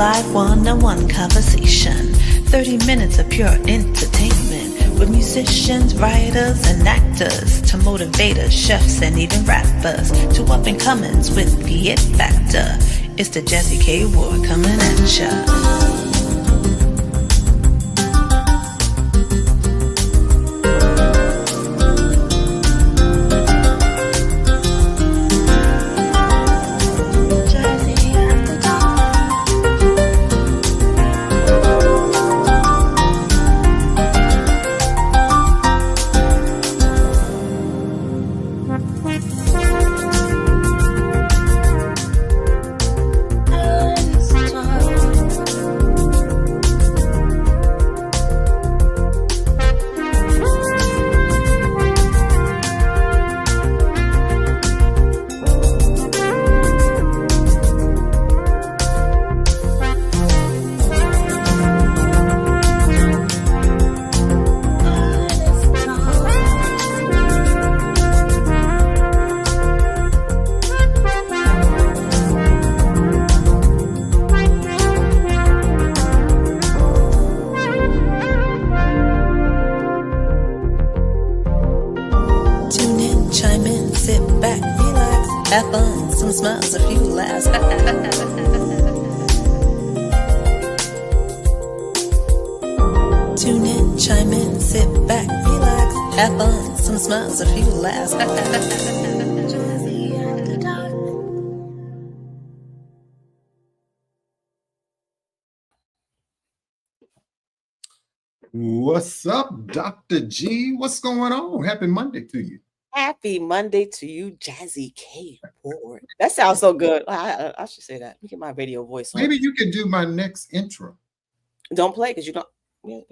live one-on-one conversation. 30 minutes of pure entertainment with musicians, writers, and actors to motivators, chefs, and even rappers to up-and-comers with the it factor. It's the Jazzie K.Ward coming at ya. Have fun, some smiles, a few laughs. Tune in, chime in, sit back, relax. Have fun, some smiles, a few laughs. What's up, Dr. G? What's going on? Happy Monday to you. Happy Monday to you, Jazzie K.Ward. That sounds so good. I should say that. Let me get my radio voice on. Maybe you can do my next intro. Don't play because you don't. You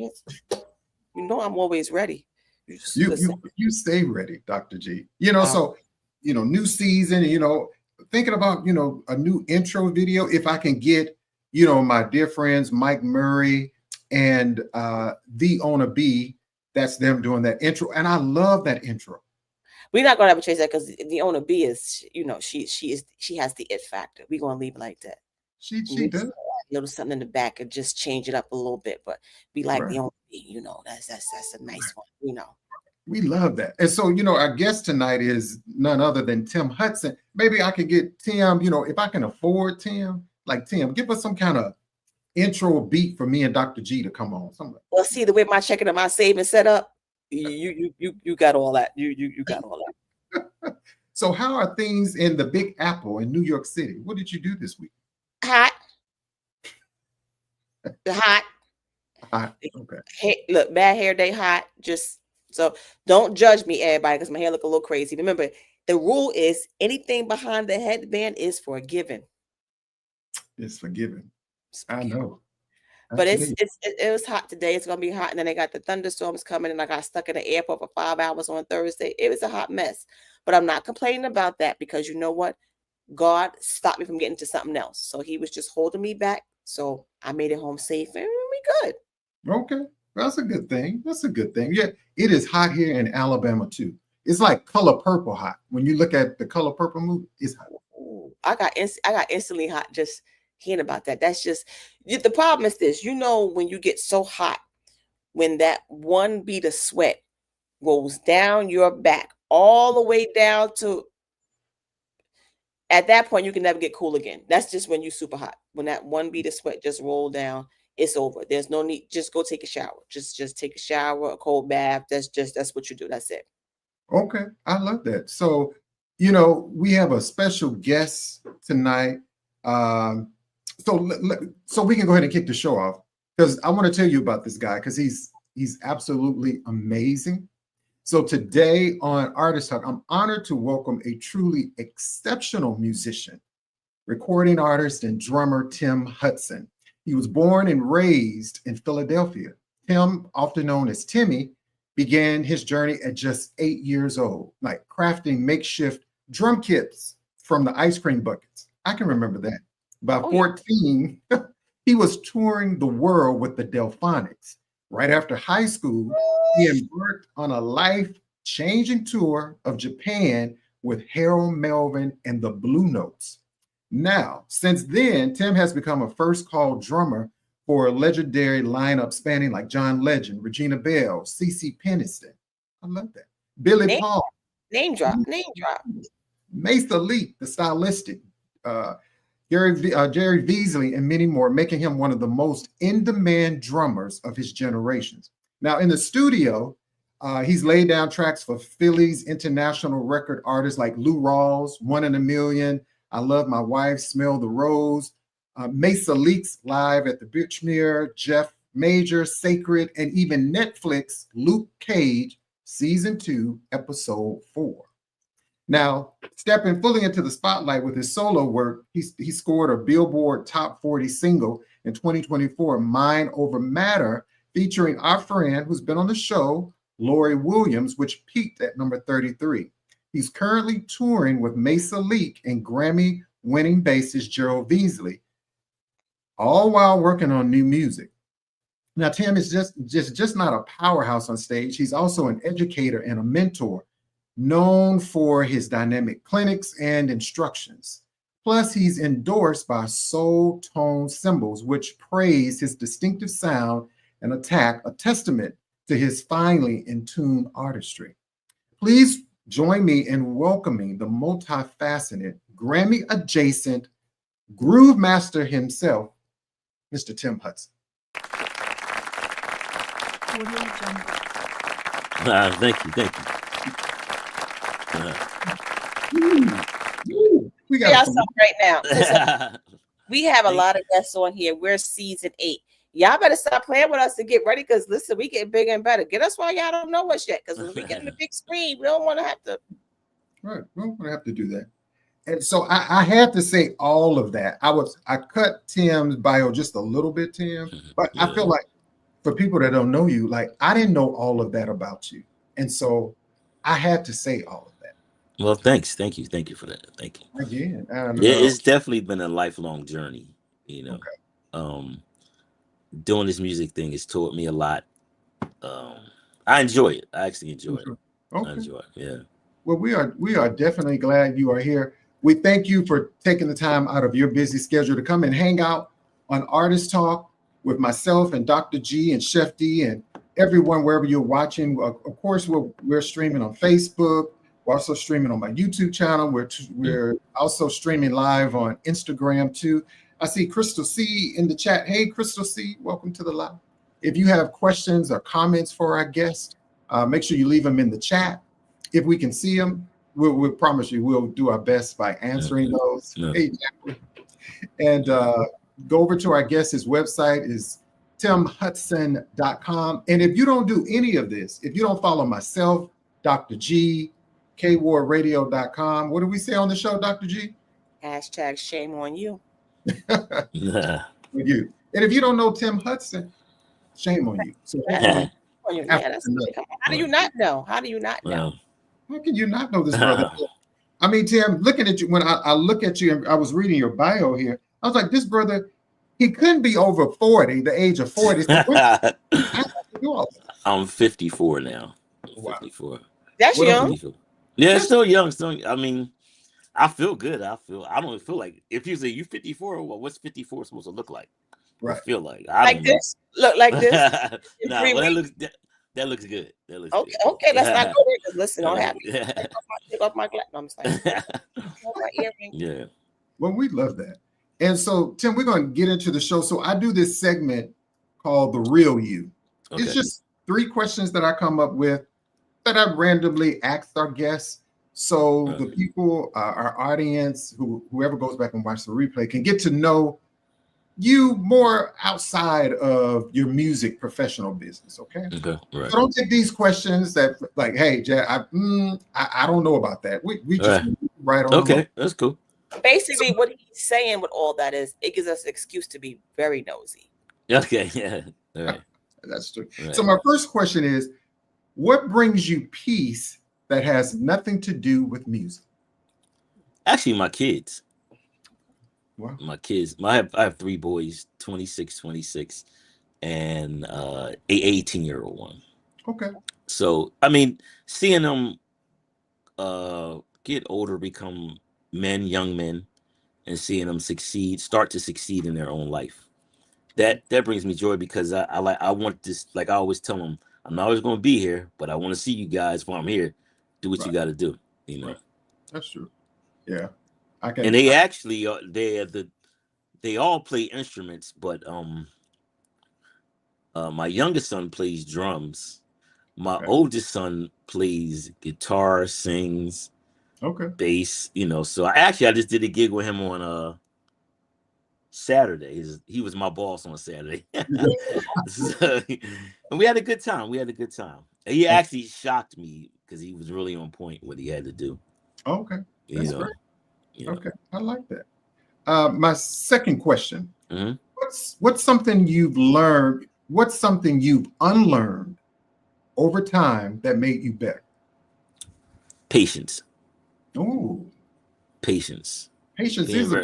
know I'm always ready. You stay ready, Dr. G. So new season. Thinking about a new intro video. If I can get my dear friends Mike Murray and the Owner B, that's them doing that intro, and I love that intro. We're not gonna ever chase that because the Owner B is, she has the it factor. We're gonna leave it like that. She does. A little something in the back and just change it up a little bit, but we like the Owner B. That's a nice one. We love that. And so our guest tonight is none other than Tim Hutson. Maybe I could get Tim. If I can afford Tim, Tim, give us some kind of intro beat for me and Dr. G to come on. Something. Well, see the way my checking and my savings set up. You got all that. You got all that. So how are things in the Big Apple in New York City? What did you do this week? Hot. Hot. Okay. Hey, look, bad hair day hot. Just so don't judge me, everybody, because my hair look a little crazy. Remember, the rule is anything behind the headband is forgiven. It's forgiven. I know. But it was hot today. It's gonna be hot, and then they got the thunderstorms coming, and I got stuck in the airport for 5 hours on Thursday. It was a hot mess, but I'm not complaining about that because you know what? God stopped me from getting to something else, so He was just holding me back. So I made it home safe, and we good. Okay, that's a good thing. That's a good thing. Yeah, it is hot here in Alabama too. It's like Color Purple hot. When you look at the Color Purple movie, it's hot. Ooh, I got instantly hot just hearing about that. That's just the problem is this. When you get so hot, when that one bead of sweat rolls down your back all the way down to, at that point you can never get cool again. That's just when you're super hot. When that one bead of sweat just roll down, it's over. There's no need. Just go take a shower. Just take a shower, a cold bath. That's what you do. That's it. Okay, I love that. So we have a special guest tonight. So we can go ahead and kick the show off because I want to tell you about this guy because he's absolutely amazing. So today on Artist Talk, I'm honored to welcome a truly exceptional musician, recording artist and drummer Tim Hutson. He was born and raised in Philadelphia. Tim, often known as Timmy, began his journey at just 8 years old, crafting makeshift drum kits from the ice cream buckets. I can remember that. By 14, he was touring the world with the Delphonics. Right after high school, he embarked on a life-changing tour of Japan with Harold Melvin and the Blue Notes. Now, since then, Tim has become a first call drummer for a legendary lineup spanning like John Legend, Regina Bell, CeCe Peniston. I love that. Billy Paul. Name drop. Mesa Leak, the stylistic, Jerry Beasley, and many more, making him one of the most in-demand drummers of his generations. Now, in the studio, he's laid down tracks for Philly's international record artists like Lou Rawls, One in a Million, I Love My Wife, Smell the Rose, Mesa Leaks live at the Birchmere, Jeff Major, Sacred, and even Netflix, Luke Cage, Season 2, Episode 4. Now, stepping fully into the spotlight with his solo work, he scored a Billboard Top 40 single in 2024, Mind Over Matter, featuring our friend who's been on the show, Lori Williams, which peaked at number 33. He's currently touring with Mesa Leak and Grammy-winning bassist Gerald Beasley, all while working on new music. Now, Tim is just not a powerhouse on stage. He's also an educator and a mentor, known for his dynamic clinics and instructions. Plus, he's endorsed by Soul Tone Cymbals, which praise his distinctive sound and a testament to his finely in tune artistry. Please join me in welcoming the multifaceted, Grammy-adjacent groove master himself, Mr. Tim Hutson. Thank you. We got something right now. Listen, we have a lot of guests on here. We're season 8. Y'all better stop playing with us to get ready, because listen, we get bigger and better. Get us while y'all don't know us yet, because when we get on the big screen, we don't want to have to. Right, we don't want to have to do that. And so I had to say all of that. I cut Tim's bio just a little bit, Tim, but I feel like for people that don't know you, like I didn't know all of that about you, and so I had to say all of that. Well, thanks. Thank you for that. Thank you. Again, it's definitely been a lifelong journey. You know, okay. Doing this music thing has taught me a lot. I enjoy it. I actually enjoy it. Okay. I enjoy it. Yeah. Well, we are definitely glad you are here. We thank you for taking the time out of your busy schedule to come and hang out on Artist Talk with myself and Dr. G and Chef D and everyone wherever you're watching. Of course, we're streaming on Facebook. We're also streaming on my YouTube channel. We're also streaming live on Instagram too. I see Crystal C in the chat. Hey, Crystal C, welcome to the live. If you have questions or comments for our guest, make sure you leave them in the chat. If we can see them, we'll promise you we'll do our best by answering those. Hey, and go over to our guest. His website is timhutson.com. And if you don't do any of this, if you don't follow myself, Dr. G, KWardRadio.com, what do we say on the show, Dr. G? # shame on you. With you. And if you don't know Tim Hutson, shame on you. So how do you not know? How can you not know this brother? I mean, Tim, looking at you, when I look at you and I was reading your bio here, I was like, this brother, he couldn't be over 40, the age of 40. I'm 54 now. 54. That's young. Yeah, it's still young. I mean, I feel good. I don't feel like, if you say you 54, well, what's 54 supposed to look like? Right. I feel like this. Look like this. Nah, well, that looks good. That looks okay. Good. Okay, let's not go there. Listen, don't have to take off my glasses. I'm saying. Yeah. Well, we love that. And so, Tim, we're going to get into the show. So I do this segment called The Real You. Okay. It's just 3 questions that I come up with that I randomly ask our guests. So the people, our audience, whoever goes back and watch the replay can get to know you more outside of your music professional business, okay? Okay, right. So don't take these questions that like, hey, Jay, I don't know about that. We just right on. Okay, that's cool. Basically, what he's saying with all that is it gives us an excuse to be very nosy. Okay, yeah. All right. That's true. Right. So my first question is, what brings you peace that has nothing to do with music? Actually, my kids. Wow. My kids. I have 3 boys, 26, and a 18-year-old one. Okay. So, I mean, seeing them get older, become young men, and seeing them start to succeed in their own life. That brings me joy, because I want this, like I always tell them, I'm not always going to be here, but I want to see you guys while I'm here. Do what you got to do, you know. Right. That's true. Yeah. And they actually they all play instruments, but my youngest son plays drums. My oldest son plays guitar, sings, bass, you know. So I just did a gig with him on Saturday. He was my boss on Saturday. So, and we had a good time. He actually shocked me because he was really on point what he had to do. Okay. That's great. You know. Okay. I like that. My second question. Mm-hmm. What's something you've learned? What's something you've unlearned over time that made you better? Patience. Oh. Patience. Patience is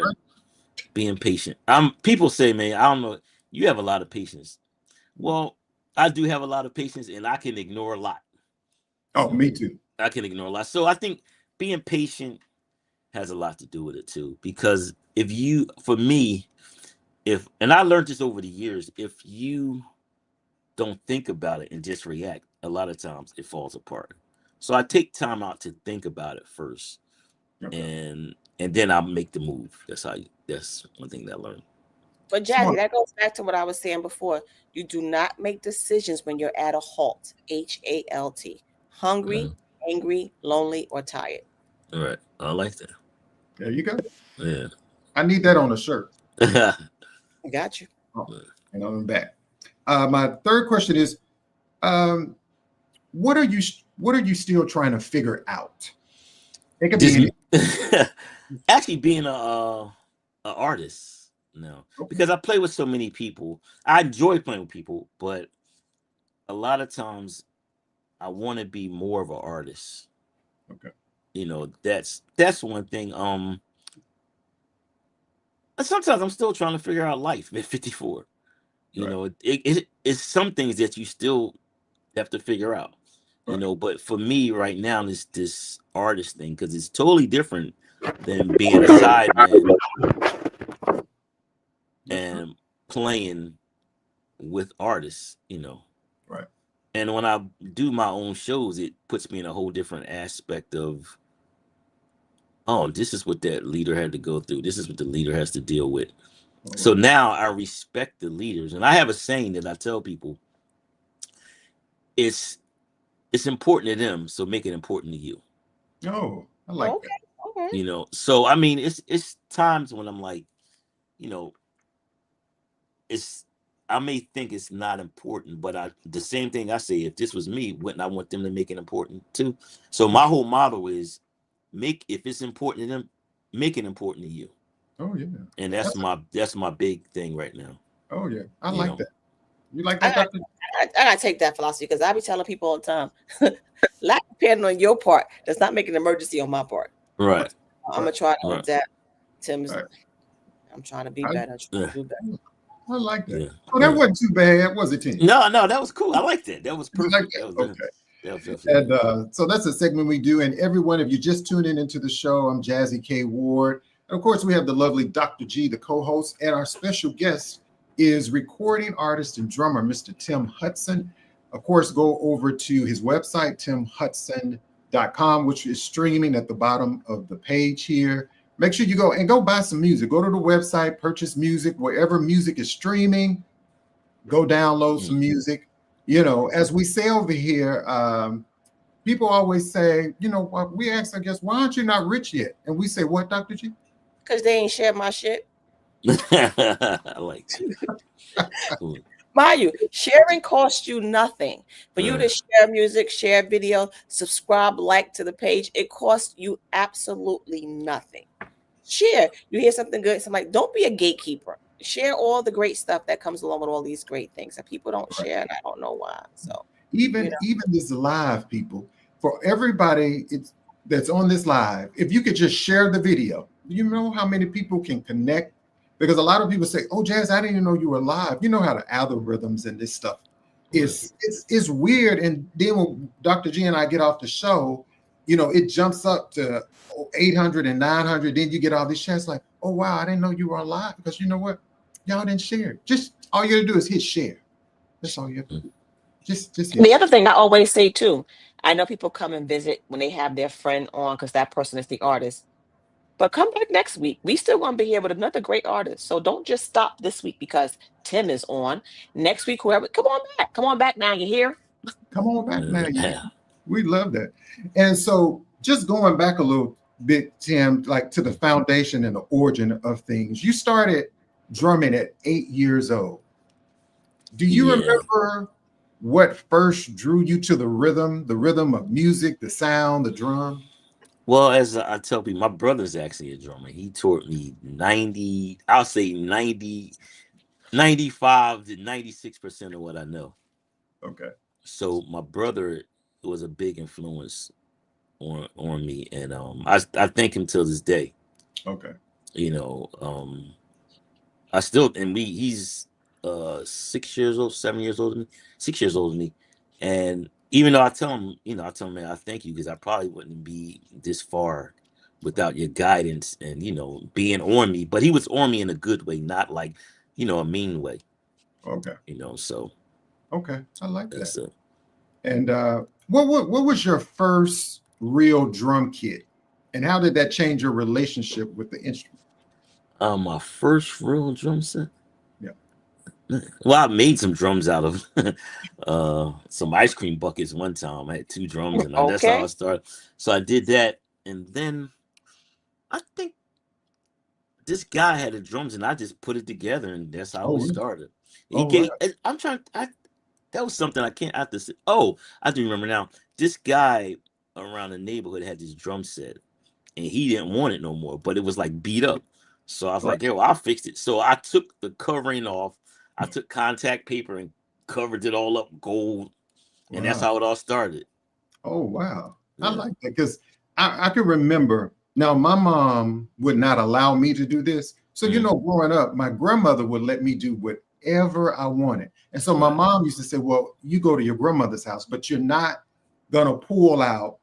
being patient. People say, man, I don't know, you have a lot of patience. Well, I do have a lot of patience, and I can ignore a lot. Oh, me too. I can ignore a lot. So I think being patient has a lot to do with it too. Because and I learned this over the years, if you don't think about it and just react, a lot of times it falls apart. So I take time out to think about it first. And then I'll make the move. That's one thing that I learned. But Jazzie, that goes back to what I was saying before. You do not make decisions when you're at a halt. HALT. Hungry, angry, lonely, or tired. All right. I like that. There you go. Yeah. I need that on a shirt. I got you. Oh, and on the back. My third question is, what are you still trying to figure out? It could be actually being a artist now, because I play with so many people. I enjoy playing with people, but a lot of times I want to be more of an artist. Okay. You know, that's one thing. Sometimes I'm still trying to figure out life at 54. You know, it's some things that you still have to figure out. You know, but for me right now, it's this artist thing, because it's totally different than being a sideman and playing with artists, you know. Right. And when I do my own shows, it puts me in a whole different aspect of, oh, this is what that leader had to go through. This is what the leader has to deal with. So now I respect the leaders. And I have a saying that I tell people, it's important to them, so make it important to you. Oh, I like that. Okay. You know, so I mean, it's times when I'm like, you know, I may think it's not important, but the same thing I say, if this was me, wouldn't I want them to make it important too? So my whole motto is, if it's important to them, make it important to you. Oh yeah. And that's my big thing right now. Oh yeah, I like that. You like that, Dr.G? I gotta take that philosophy, because I be telling people all the time, lack depending on your part does not make an emergency on my part. Right. I'm gonna try to adapt. Tim's. Right. I'm trying to be better. I like that. Yeah. Oh, that wasn't too bad, was it, Tim? No, that was cool. I liked it. That was perfect. Like that? Okay. And so that's a segment we do. And everyone, if you just tune into the show, I'm Jazzie K.Ward. And of course, we have the lovely Dr.G, the co-host, and our special guest is recording artist and drummer, Mr. Tim Hutson. Of course, go over to his website, timhutson.com, which is streaming at the bottom of the page here. Make sure you go buy some music. Go to the website, purchase music, wherever music is streaming, go download some music. You know, as we say over here, people always say, you know, we ask, I guess, why aren't you not rich yet? And we say, what, Dr.G? Because they ain't shared my shit. I like it. Mind you, sharing costs you nothing. For you to share music, share video, subscribe, like to the page, it costs you absolutely nothing. Share. You hear something good, somebody, don't be a gatekeeper. Share all the great stuff that comes along with all these great things. And people don't share, and I don't know why. So even this live, people, for everybody that's on this live, if you could just share the video, you know how many people can connect? Because a lot of people say, oh, Jazz, I didn't even know you were live. You know how the algorithms and this stuff is weird. And then when Dr.G and I get off the show, you know, it jumps up to 800 and 900. Then you get all these shares like, oh, wow, I didn't know you were on live, because you know what? Y'all didn't share. Just all you got to do is hit share. That's all you have to do. Just hit The share. other thing I always say too, I know people come and visit when they have their friend on because that person is the artist. But come back next week. We still want to be here with another great artist. So don't just stop this week because Tim is on. Next week, whoever, come on back. Come on back now. You're here. Come on back now. We love that. And so just going back a little bit, Tim, like to the foundation and the origin of things. You started drumming at 8 years old. Do you remember what first drew you to the rhythm of music, the sound, the drum? Well, as I tell people, my brother's actually a drummer. He taught me 90, I'll say 90, 95 to 96% of what I know. Okay. So my brother was a big influence on me, and I thank him till this day. Okay. You know, I still, and he's 6 years old, 7 years older than me, 6 years older than me. And even though I tell him, man, I thank you, because I probably wouldn't be this far without your guidance and, being on me. But he was on me in a good way, not like, a mean way. Okay. So. Okay. I like that. And what was your first real drum kit? And how did that change your relationship with the instrument? My first real drum set? Yeah. Well, I made some drums out of some ice cream buckets one time. I had 2 drums, and that's how I started. So I did that, and then I think this guy had the drums, and I just put it together, and that's how it started. That was something I can't have to say. Oh, I do remember now. This guy around the neighborhood had this drum set, and he didn't want it no more, but it was like beat up. So I was like, I'll fix it. So I took the covering off. I took contact paper and covered it all up gold. And that's how it all started. Oh, wow. Yeah. I like that, because I can remember. Now, my mom would not allow me to do this. So, growing up, my grandmother would let me do whatever I wanted. And so my mom used to say, well, you go to your grandmother's house, but you're not going to pull out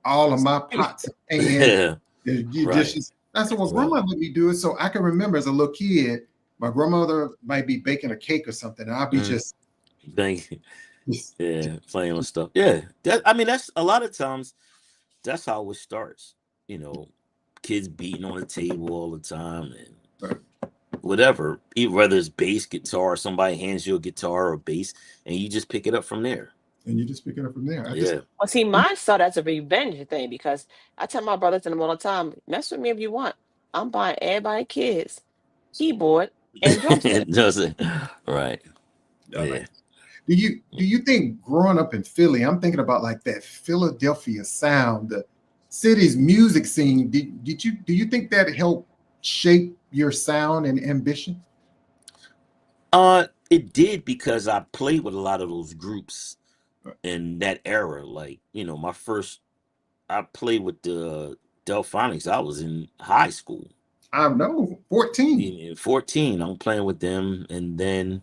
all of my pots and pans. Dishes. I said, well, grandma let me do it. So I can remember as a little kid, my grandmother might be baking a cake or something, and I'll be just playing with stuff. Yeah. That's a lot of times, that's how it starts. Kids beating on the table all the time and whatever, whether it's bass, guitar, somebody hands you a guitar or bass, and you just pick it up from there. Well, see, mine started as a revenge thing, because I tell my brothers and them all the time, mess with me if you want. I'm buying everybody kids keyboard and drum set. Right. Yeah. Do you think growing up in Philly, I'm thinking about like that Philadelphia sound, the city's music scene. Do you think that helped shape your sound and ambition? It did, because I played with a lot of those groups in that era. Like, I played with the Delphonics. I was in high school. I know, 14. 14, I'm playing with them. And then,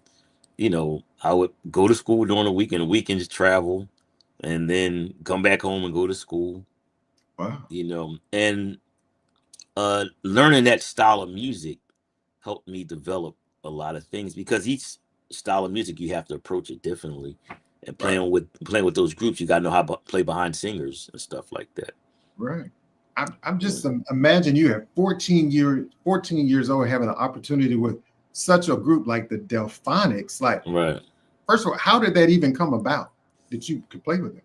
I would go to school during the weekend, weekends travel, and then come back home and go to school. Wow. And learning that style of music helped me develop a lot of things, because each style of music, you have to approach it differently. And playing with those groups, you got to know how to play behind singers and stuff like that. Right. I'm just imagine you at 14 years old having an opportunity with such a group like the Delphonics. Like, first of all, how did that even come about that you could play with them?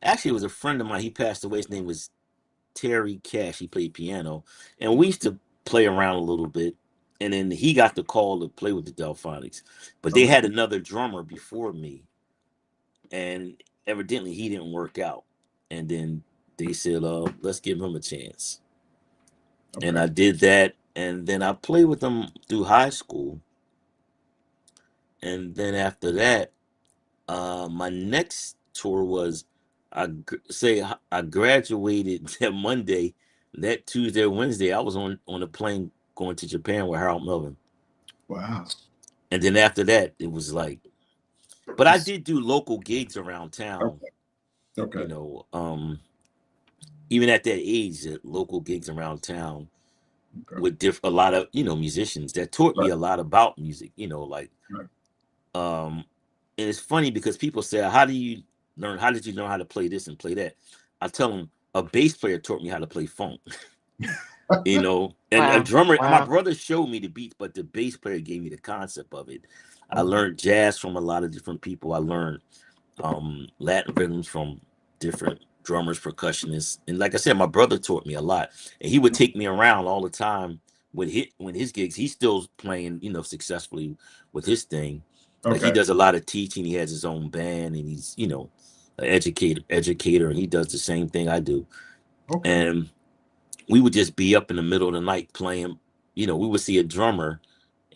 Actually, it was a friend of mine. He passed away. His name was Terry Cash. He played piano, and we used to play around a little bit. And then he got the call to play with the Delphonics, but they had another drummer before me, and evidently he didn't work out. And then they said, let's give him a chance. And I did that. And then I played with them through high school. And then after that, my next tour was, I graduated that Monday. That Tuesday or Wednesday, I was on a plane going to Japan with Harold Melvin. Wow. And then after that, it was like, but I did do local gigs around town. Okay. You know, even at that age, at local gigs around town with a lot of, you know, musicians that taught me a lot about music, you know, like, and it's funny because people say, how did you learn how to play this and play that? I tell them a bass player taught me how to play funk. You know, and a drummer, my brother showed me the beats, but the bass player gave me the concept of it. I learned jazz from a lot of different people. I learned Latin rhythms from different drummers, percussionists, and like I said, my brother taught me a lot, and he would take me around all the time with his gigs. He's still playing, you know, successfully with his thing. Like he does a lot of teaching. He has his own band, and he's, you know, an educator, and he does the same thing I do. And we would just be up in the middle of the night playing. You know, we would see a drummer,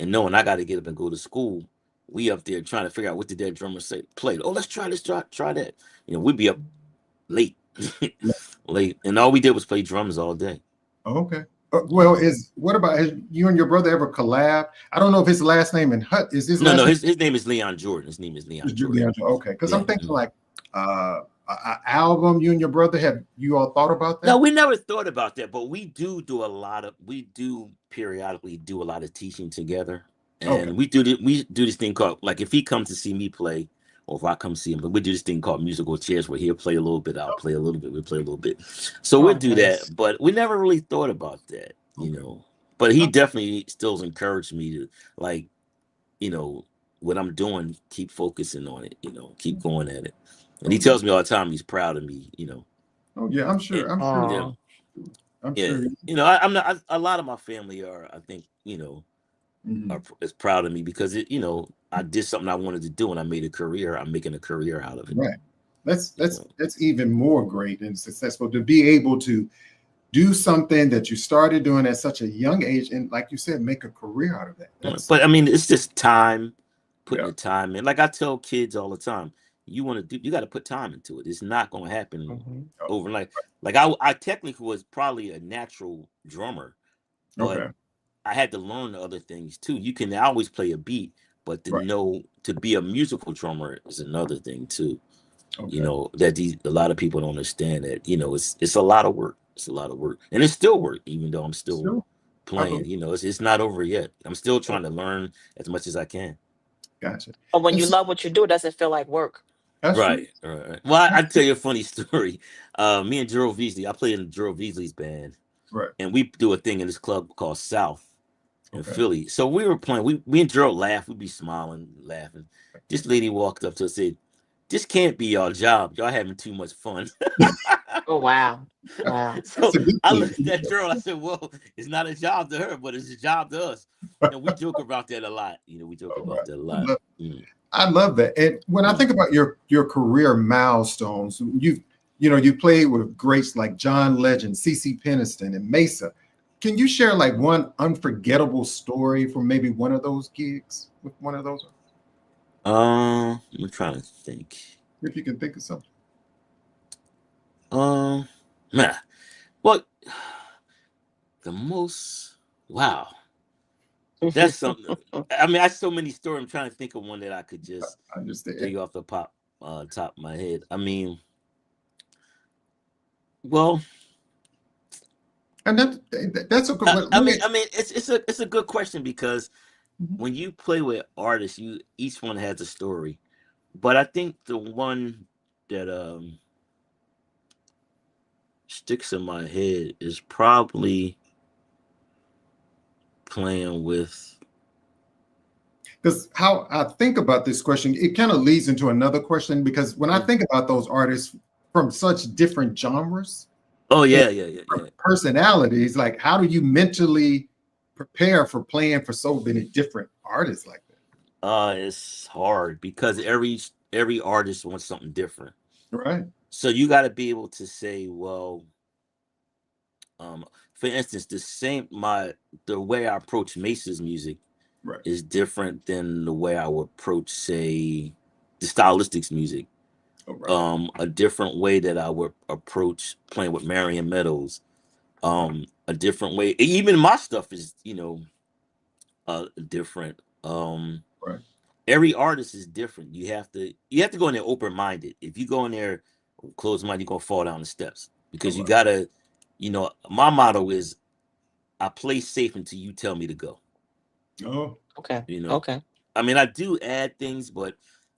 and knowing I got to get up and go to school, we up there trying to figure out what did that drummer say, play. Oh, let's try this, try that. You know, we'd be up late, late, and all we did was play drums all day. Okay. Well, what about you and your brother ever collab? I don't know if his last name is his no, last name? His name is Leon Jordan. His name is Leon Jordan. Okay, because I'm thinking like an album. You and your brother, have you all thought about that? No, we never thought about that, but we do periodically do a lot of teaching together, and we do this thing called, like, if he comes to see me play, or if I come see him, but we do this thing called musical chairs where he'll play a little bit, I'll play a little bit, we play a little bit. So we'll do that, but we never really thought about that, you know. But he definitely still encouraged me to, like, you know, what I'm doing, keep focusing on it, you know, keep going at it. And he tells me all the time he's proud of me, you know. Oh yeah, I'm sure. I'm sure. Yeah. I'm sure. You know, I'm not. A lot of my family are, I think, you know, is proud of me because you know, I did something I wanted to do and I made a career. I'm making a career out of it. Right. That's even more great and successful to be able to do something that you started doing at such a young age, and like you said, make a career out of that. But I mean, it's just time, putting the time in. Like I tell kids all the time, you got to put time into it. It's not going to happen overnight. Like I technically was probably a natural drummer, but I had to learn the other things too. You can always play a beat, but to be a musical drummer is another thing too. You know, that a lot of people don't understand that, you know, it's a lot of work. It's a lot of work, and it's still work, even though I'm still playing. You know, it's not over yet. I'm still trying to learn as much as I can. Gotcha. But when you love what you do, it doesn't feel like work. Right. Well, I tell you a funny story. Me and Gerald Veasley, I played in Gerald Veasley's band, and we do a thing in this club called South in Philly. So we were playing. We and Gerald laughed. We'd be smiling, laughing. This lady walked up to us and said, "This can't be y'all job. Y'all having too much fun." Oh wow! So I looked at Gerald. I said, "Well, it's not a job to her, but it's a job to us." And we joke about that a lot. You know, we joke about that a lot. I love that. And when I think about your career milestones, you played with greats like John Legend, CeCe Peniston, and Mesa. Can you share like one unforgettable story from maybe one of those gigs with one of those? I'm trying to think. If you can think of something. Man, well, the most, wow. That's something. I mean, I have so many stories. I'm trying to think of one that I could just take off the top of my head. I mean, well, and that's a good one. I mean, it's a good question because when you play with artists, each one has a story. But I think the one that sticks in my head is probably playing with, because how I think about this question, it kind of leads into another question, because when I think about those artists from such different genres, personalities, like how do you mentally prepare for playing for so many different artists like that? It's hard because every artist wants something different, right? So you got to be able to say, well, for instance, the way I approach Mesa's music is different than the way I would approach, say, the Stylistics music. A different way that I would approach playing with Marion Meadows. A different way. Even my stuff is, you know, different. Every artist is different. You have to go in there open-minded. If you go in there closed mind, you're gonna fall down the steps because you gotta, my motto is I play safe until you tell me to go. Oh, okay. Okay. I mean, I do add things, but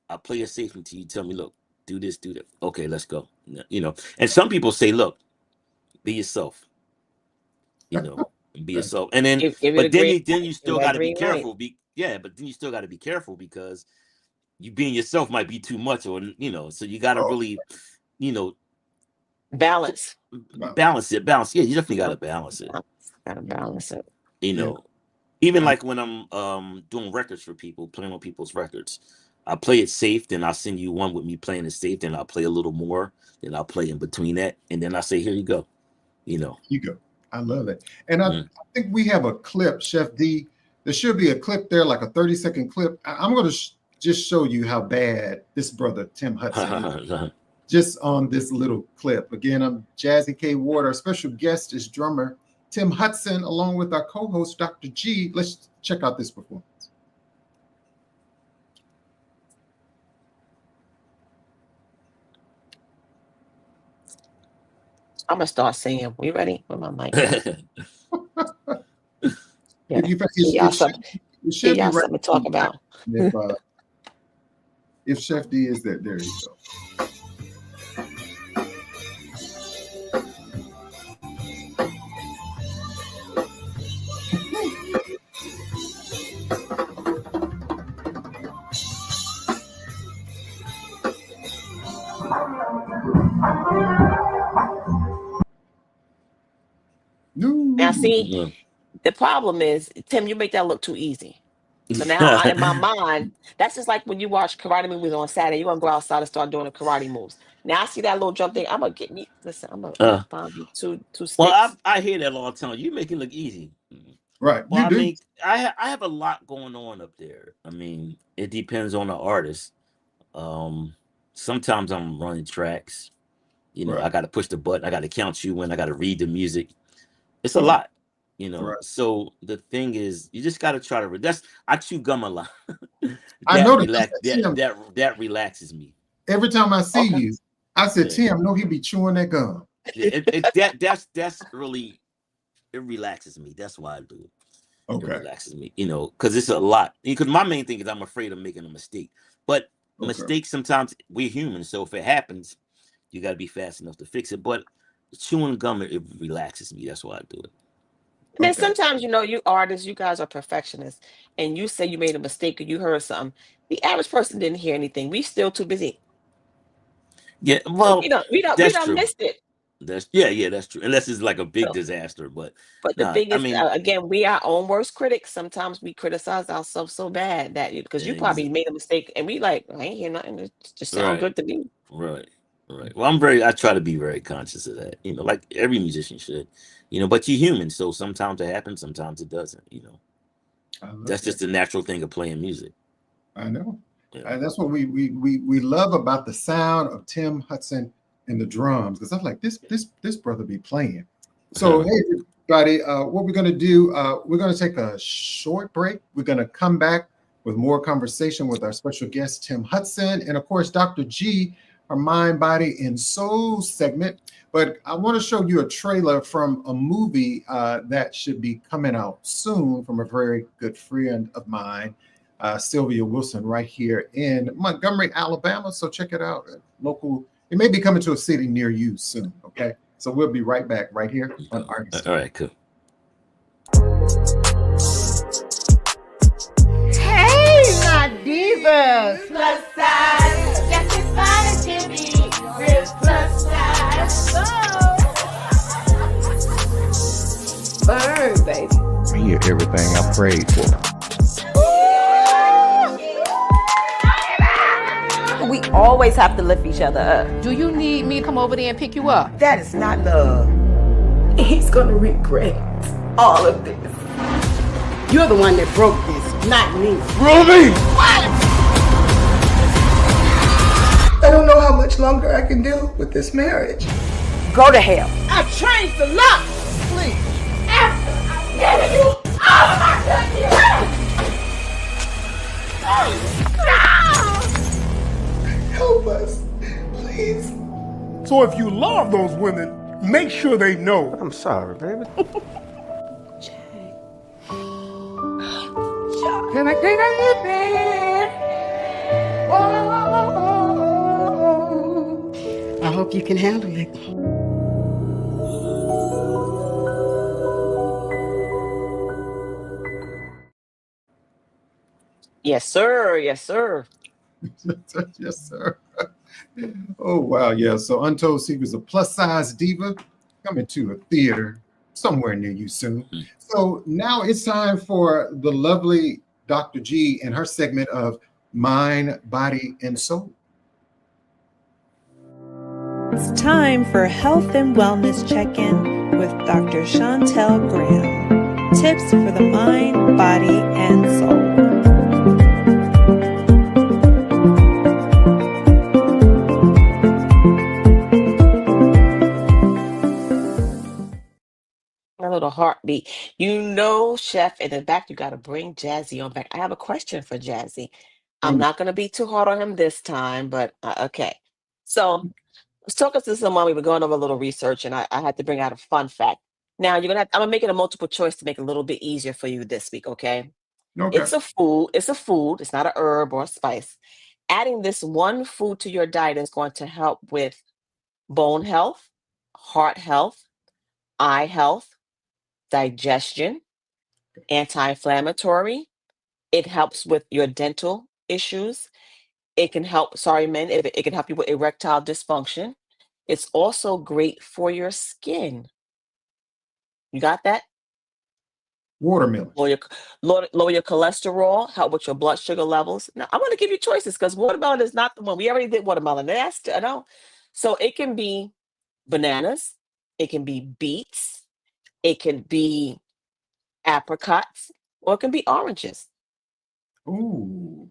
I play it safe until you tell me, look, do this, do that. Okay, let's go. And some people say, look, be yourself. Be yourself. And then, but then you still got to be careful. But then you still got to be careful because you being yourself might be too much, or so you got to really, balance it. Yeah, you definitely got to balance it. Gotta balance it. Even like when I'm doing records for people, playing on people's records, I play it safe, then I'll send you one with me playing it safe, then I'll play a little more, then I'll play in between that, and then I say, here you go. You go. I love it. And I think we have a clip, Chef D. There should be a clip there, like a 30-second clip. I'm going to just show you how bad this brother, Tim Hutson, is. Just on this little clip. Again, I'm Jazzie K.Ward. Our special guest is drummer Tim Hutson, along with our co-host, Dr. G. Let's check out this performance. I'm gonna start singing. We ready? With my mic. Y'all something to talk about. If Chef D is there, there you go. Now, see, the problem is, Tim, you make that look too easy. So now, in my mind, that's just like when you watch karate movies on Saturday. You're gonna go outside and start doing the karate moves. Now I see that little jump thing. I'm gonna get me. Listen, I'm gonna find you two sticks. Well, I hear that all the time. You make it look easy, right? Well, I have a lot going on up there. I mean, it depends on the artist. Sometimes I'm running tracks. I got to push the button. I got to count you in. I got to read the music. It's a lot, So the thing is, you just got to try to. I chew gum a lot. I know that relaxes me. Every time I see you, I said, Tim, no, he be chewing that gum. That's really, it relaxes me. That's why I do it. Okay, it relaxes me, because it's a lot. Because my main thing is I'm afraid of making a mistake. But mistakes, sometimes we're human, so if it happens, you got to be fast enough to fix it. But chewing gum, it relaxes me. That's why I do it. And then sometimes, you artists, you guys are perfectionists, and you say you made a mistake or you heard something. The average person didn't hear anything. We still too busy. Yeah, well, so we don't miss it. That's true. Unless it's like a big disaster, but the thing is, again, we are our own worst critics. Sometimes we criticize ourselves so bad that because you probably made a mistake, and we like, I ain't hear nothing. It just sound good to me. Right. Well, I try to be very conscious of that, like every musician should, but you're human. So sometimes it happens, sometimes it doesn't, That's just the natural thing of playing music. I know. Yeah. And that's what we love about the sound of Tim Hutson and the drums. Because I'm like, this brother be playing. So, hey, everybody, what we're going to do, we're going to take a short break. We're going to come back with more conversation with our special guest, Tim Hutson, and of course, Dr. G, our Mind, Body, and Soul segment. But I want to show you a trailer from a movie that should be coming out soon from a very good friend of mine, Sylvia Wilson, right here in Montgomery, Alabama. So check it out. Local, it may be coming to a city near you soon. Okay. So we'll be right back right here on Artist. All right, cool. Hey, my divas. Plus size. Just as fine as Jimmy. Real plus size. Burn, baby. I hear everything I prayed for. We always have to lift each other up. Do you need me to come over there and pick you up? That is not love. He's gonna regret all of this. You're the one that broke this, not me. Ruby! What? I don't know how much longer I can deal with this marriage. Go to hell. I've changed a lot. Please. After I've given you all of my goodness. No! Help us, please. So if you love those women, make sure they know. I'm sorry, baby. Can I take a little bit? Oh, I hope you can handle it. Yes, sir. Yes, sir. Yes, sir. Oh, wow. Yeah. So Untold Secrets, a plus size diva coming to a theater somewhere near you soon. So now it's time for the lovely Dr. G and her segment of Mind, Body, and Soul. It's time for Health and Wellness Check-In with Dr. Shontell Graham. Tips for the mind, body, and soul. A little heartbeat. You know, Chef, in the back, you got to bring Jazzie on back. I have a question for Jazzie. I'm not going to be too hard on him this time, but okay. So let's talk us to someone. We were going over a little research, and I had to bring out a fun fact. Now I'm gonna make it a multiple choice to make it a little bit easier for you this week. Okay. Okay. It's a food. It's not a herb or a spice. Adding this one food to your diet is going to help with bone health, heart health, eye health, digestion, anti-inflammatory. It helps with your dental issues. It can help, sorry, men, it can help you with erectile dysfunction. It's also great for your skin. You got that? Watermelon. Lower your cholesterol, help with your blood sugar levels. Now, I'm going to give you choices because watermelon is not the one. We already did watermelon. I know. So it can be bananas. It can be beets. It can be apricots, or it can be oranges. Ooh.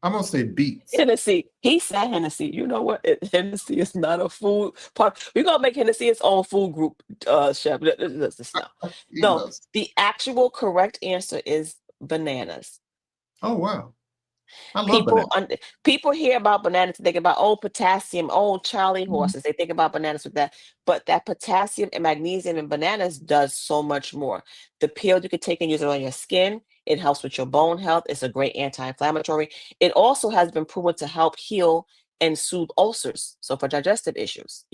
I'm going to say beets. Hennessy. He said Hennessy. You know what? Hennessy is not a food part. We're going to make Hennessy its own food group, Chef. No, the actual correct answer is bananas. Oh, wow. I love bananas. People hear about bananas and think about, potassium, Charlie horses. They think about bananas with that. But that potassium and magnesium in bananas does so much more. The peel you can take and use it on your skin. It helps with your bone health. It's a great anti-inflammatory. It also has been proven to help heal and soothe ulcers. So for digestive issues,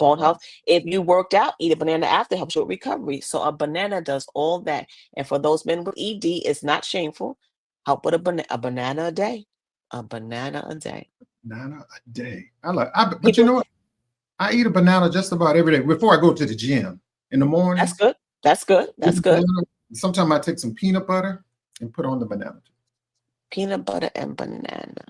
bone health. If you worked out, eat a banana after, helps you with recovery. So a banana does all that. And for those men with ED, it's not shameful. Help with a banana a day. A banana a day. Banana a day. But you know what? I eat a banana just about every day before I go to the gym in the morning. That's good. That's good. That's good. Sometimes I take some peanut butter and put on the banana. Peanut butter and banana.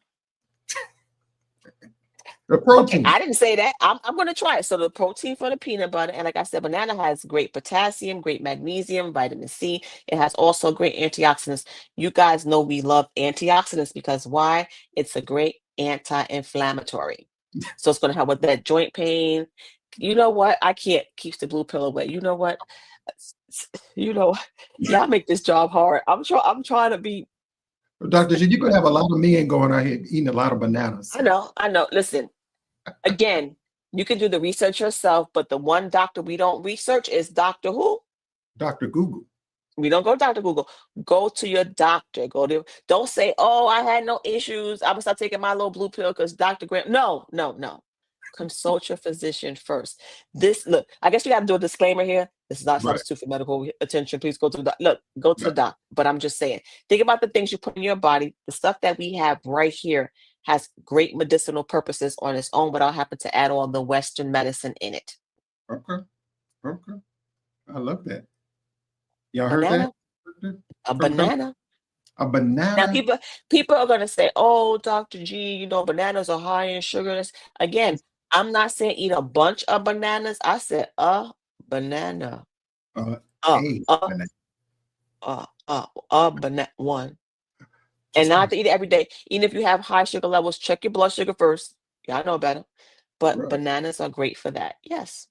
The protein. Okay, I didn't say that. I'm going to try it. So the protein for the peanut butter, and like I said, banana has great potassium, great magnesium, vitamin C. It has also great antioxidants. You guys know we love antioxidants because why? It's a great anti-inflammatory. So it's going to help with that joint pain. You know what? I can't keep the blue pill away. You know what? Y'all make this job hard. I'm trying to be. Dr. G, you could have a lot of men going out here eating a lot of bananas. I know. Listen, again, you can do the research yourself, but the one doctor we don't research is Dr. Who? Dr. Google. We don't go to Dr. Google. Go to your doctor. Don't say, I had no issues. I'm gonna start taking my little blue pill because Dr. Graham. No. Consult your physician first. Look, I guess you got to do a disclaimer here. This is not substitute for medical attention. Please go to the doctor. Go to the doctor. But I'm just saying, think about the things you put in your body. The stuff that we have right here has great medicinal purposes on its own, without having to add all the Western medicine in it. Okay. I love that. Y'all heard that? A banana. A banana. Now people are gonna say, Dr. G, bananas are high in sugar. Again, I'm not saying eat a bunch of bananas. I said a banana. Banana. One. And not to eat it every day. Even if you have high sugar levels, check your blood sugar first. Y'all know better. But bananas are great for that. Yes.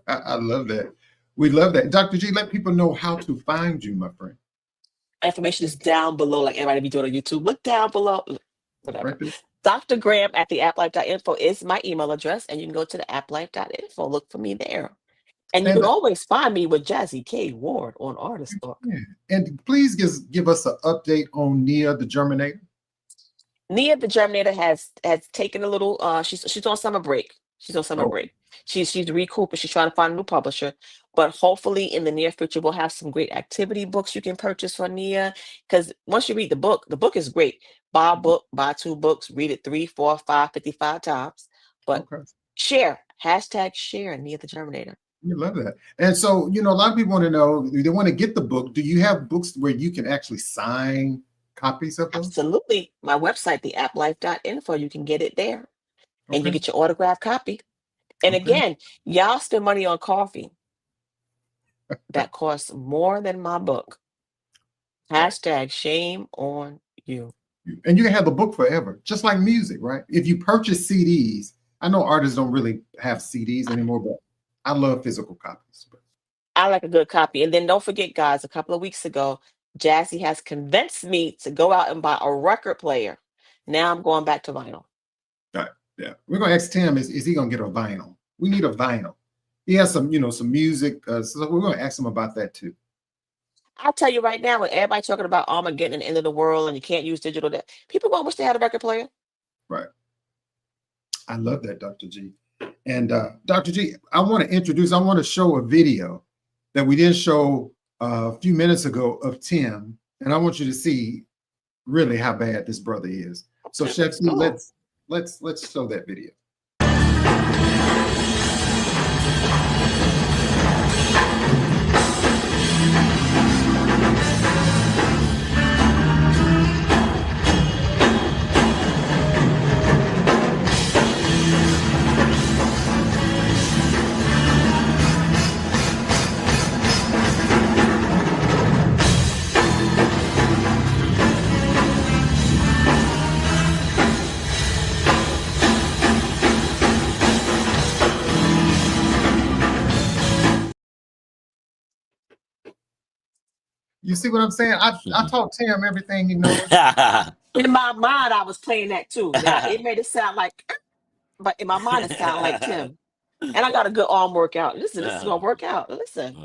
I love that. We love that. Dr. G, let people know how to find you, my friend. Information is down below, like everybody be doing on YouTube. Look down below. Whatever. Dr. Graham at the applife.info is my email address, and you can go to the applife.info. Look for me there. And you can always find me with Jazzie K.Ward on Artist Book. Yeah. And please give us an update on Nia the Germinator. Nia the Germinator has taken a little. She's on summer break. She's on summer break. She's recouping. She's trying to find a new publisher. But hopefully in the near future, we'll have some great activity books you can purchase for Nia. Because once you read the book is great. Buy a book, buy 2 books, read it 3, 4, 5, 55 times. But share. #share Nia the Germinator. You love that. And so, a lot of people want to know, they want to get the book. Do you have books where you can actually sign copies of them? Absolutely. My website, theapplife.info, you can get it there. And you get your autographed copy. And again, y'all spend money on coffee that costs more than my book. #shame on you. And you can have the book forever, just like music, right? If you purchase CDs, I know artists don't really have CDs anymore, but I love physical copies. I like a good copy. And then don't forget, guys, a couple of weeks ago, Jazzie has convinced me to go out and buy a record player. Now I'm going back to vinyl. Right. Yeah. We're going to ask Tim, is he going to get a vinyl? We need a vinyl. He has some, some music. So we're going to ask him about that too. I'll tell you right now, when everybody's talking about Armageddon and the end of the world and you can't use digital, people going to wish they had a record player. Right. I love that, Dr. G. And Dr. G, I want to show a video that we didn't show a few minutes ago of Tim. And I want you to see really how bad this brother is. So Chef, let's show that video. You see what I'm saying? I taught Tim everything he knows. In my mind, I was playing that too. Now, it made it sound like, but in my mind, it sounded like Tim. And I got a good arm workout. Listen, this is going to work out. Listen.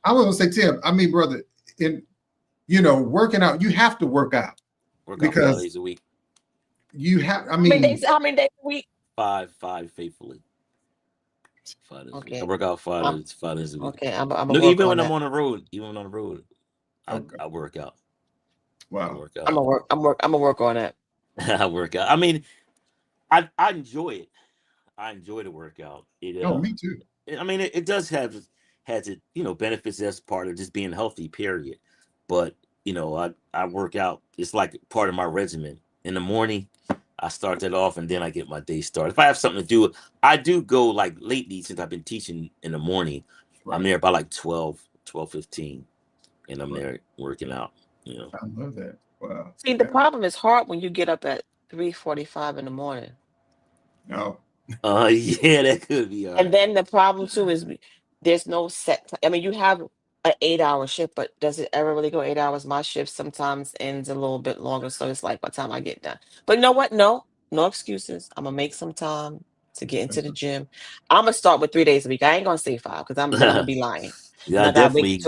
I was going to say, Tim, I mean, brother, working out, you have to work out. Because 5 days a week. You have, how many days a week? 5 faithfully. 5 days a week. I work out 5 days a week. Okay, I'm Look, even when I'm on the road, I work out. Wow. I'm gonna work on that. I work out. I mean, I enjoy it. I enjoy the workout. Me too. I mean, it does has it, benefits as part of just being healthy, period. But, I work out. It's like part of my regimen. In the morning, I start that off and then I get my day started. If I have something to do, I do go like lately since I've been teaching in the morning. Right. I'm there by like 12:15. And I'm there working out. I love that. Wow. See, the problem is hard when you get up at 3:45 in the morning. No. Yeah, that could be hard. And then the problem too is there's no set time. I mean, you have an 8-hour shift, but does it ever really go 8 hours? My shift sometimes ends a little bit longer, so it's like by the time I get done. But you know what? No excuses. I'm gonna make some time to get into the gym. I'm gonna start with 3 days a week. I ain't gonna say 5 because I'm gonna be lying. Yeah, definitely.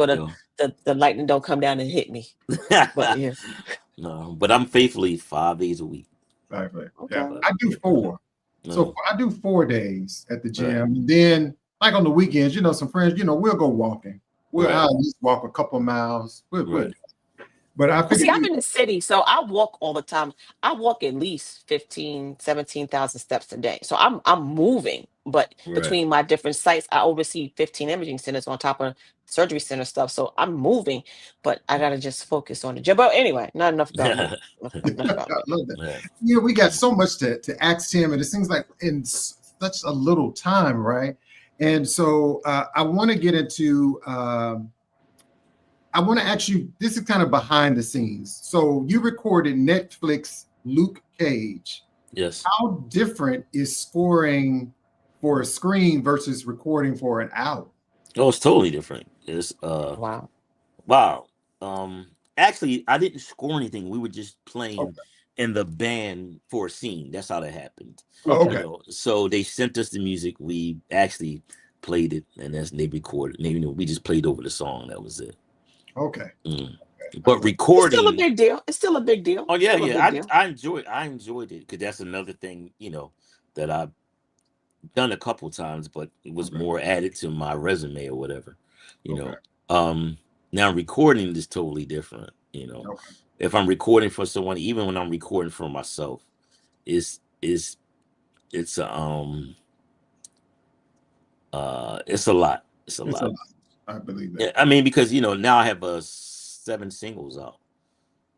The lightning don't come down and hit me. But yeah. No, but I'm faithfully 5 days a week. Right. Okay. Yeah, I do 4. So I do 4 days at the gym. Right. And then, like on the weekends, some friends, we'll go walking. We'll at least walk a couple miles. But I see, I'm in the city, so I walk all the time. I walk at least 15, 17,000 steps a day. So I'm moving. But between my different sites, I oversee 15 imaging centers on top of surgery center stuff. So I'm moving, but I gotta just focus on the gym. But anyway, not enough about that. I love that. Yeah, we got so much to ask Tim, and it seems like in such a little time, right? And so I want to get into. I want to ask you. This is kind of behind the scenes. So you recorded Netflix Luke Cage. Yes. How different is scoring for a screen versus recording for an album? Oh, it's totally different. It's wow. Actually, I didn't score anything. We were just playing in the band for a scene. That's how that happened. Oh, okay. You know, so they sent us the music. We actually played it, and they recorded. You know, we just played over the song. That was it. Okay. But recording, it's still a big deal. It's still a big deal. Oh yeah, Still a yeah. big deal. I enjoyed it because that's another thing, you know, that I've done a couple times, but it was more added to my resume or whatever. You know, now recording is totally different. You know, if I'm recording for someone, even when I'm recording for myself, it's a it's a lot. It's a lot. I believe that. Yeah, I mean, because you know, now I have 7 singles out.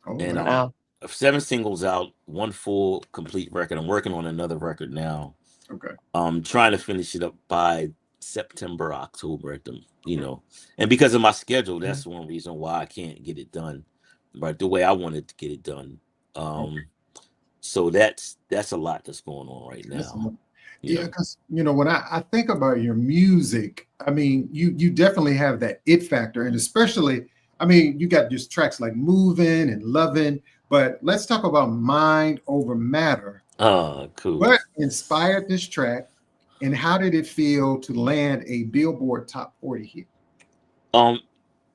And wow. 7 singles out, 1 full complete record. I'm working on another record now. Okay. I'm trying to finish it up by September, October at them, you know. And because of my schedule, that's one reason why I can't get it done right the way I wanted to get it done. So that's a lot that's going on right now. Yeah, because you know, when I think about your music, I mean, you definitely have that it factor, and especially, I mean, you got just tracks like Moving and Loving, but let's talk about Mind Over Matter. Oh, cool. What inspired this track, and how did it feel to land a Billboard Top 40 hit?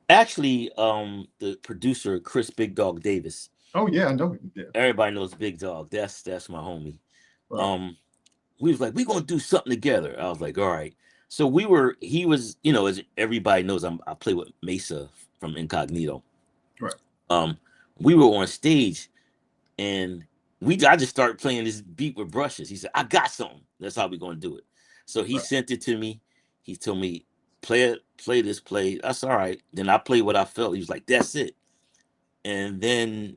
Actually, the producer Chris Big Dog Davis. Oh yeah, I know him. Yeah. Everybody knows Big Dog. That's my homie. Right. We was like, we're gonna do something together. I was like, all right. So he was, you know, as everybody knows, I play with Mesa from Incognito. Right. We were on stage and I just started playing this beat with brushes. He said, I got something. That's how we're gonna do it. So he sent it to me. He told me, play this. That's all right. Then I played what I felt. He was like, that's it. And then